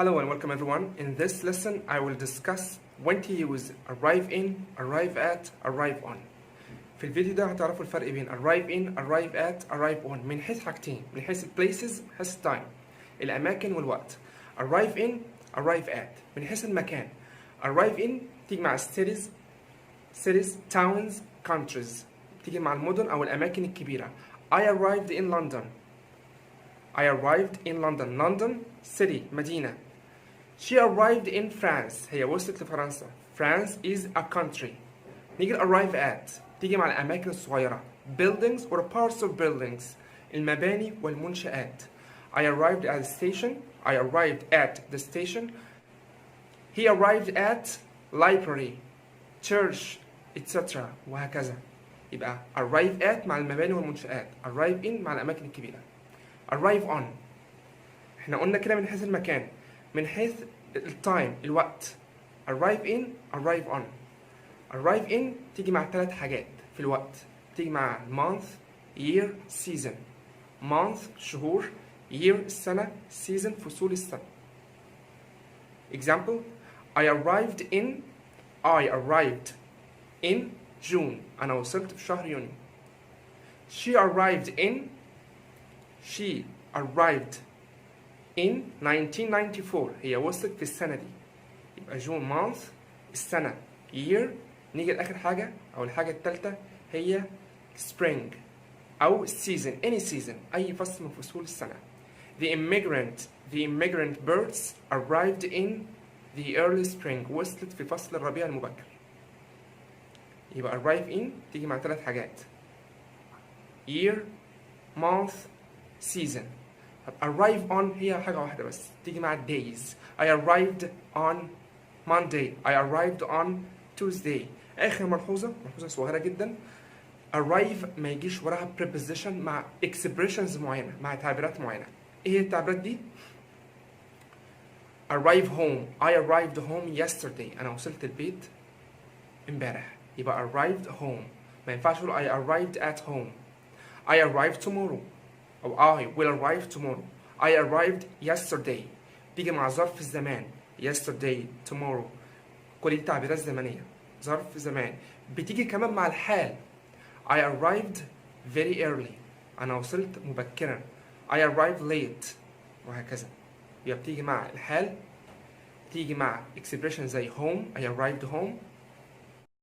Hello and welcome everyone. In this lesson, I will discuss when to use arrive in, arrive at, arrive on. في الفيديو ده هتعرفوا الفرق بين arrive in, arrive at, arrive on من حيث حاجتين، من حيث places، من حيث time، الأماكن والوقت. arrive in, arrive at من حيث المكان. arrive in تيجي مع cities, towns, countries. تيجي مع المدن أو الأماكن الكبيرة. I arrived in London. I arrived in London. London city مدينة. She arrived in France. هي وصلت لفرنسا. France is a country. نيجي arrive at تيجي مع الأماكن الصغيرة. Buildings or parts of buildings. المباني والمنشآت. I arrived at the station. I arrived at the station. He arrived at library, church, etc. وهكذا. يبقى arrive at مع المباني والمنشآت. arrive in مع الأماكن الكبيرة. arrive on احنا قلنا كده من حيث المكان، من حيث التايم الوقت. arrive in arrive on. arrive in تيجي مع 3 حاجات في الوقت، تيجي مع month year season. month شهور، year السنة، season فصول السنة. example I arrived in June. أنا وصلت في شهر يونيو. She arrived in 1994. هي وصلت في السنة دي. يبقى جون month السنة، year. نيجي لآخر حاجة أو الحاجة التالتة هي spring أو season, any season أي فصل من فصول السنة. The immigrant birds arrived in the early spring. وصلت في فصل الربيع المبكر. يبقى arrive in تيجي مع 3 حاجات، year, month, season. طب arrive on هي حاجة واحدة بس، تيجي مع days. I arrived on Monday. I arrived on Tuesday. آخر ملحوظة صغيرة جدا، arrive ما يجيش وراها preposition مع expressions معينة، مع تعبيرات معينة. إيه هي التعبيرات دي؟ arrive home. I arrived home yesterday. أنا وصلت البيت امبارح. يبقى arrived home. ما ينفعش أقول I arrived at home. I arrived tomorrow أو I will arrive tomorrow. I arrived yesterday. تيجي مع ظرف الزمان، yesterday, tomorrow. كل دي تعبيرات زمنية، ظرف زمان. بتيجي كمان مع الحال. I arrived very early. أنا وصلت مبكرا. I arrived late وهكذا. يبقى بتيجي مع الحال، تيجي مع expression زي home. I arrived home.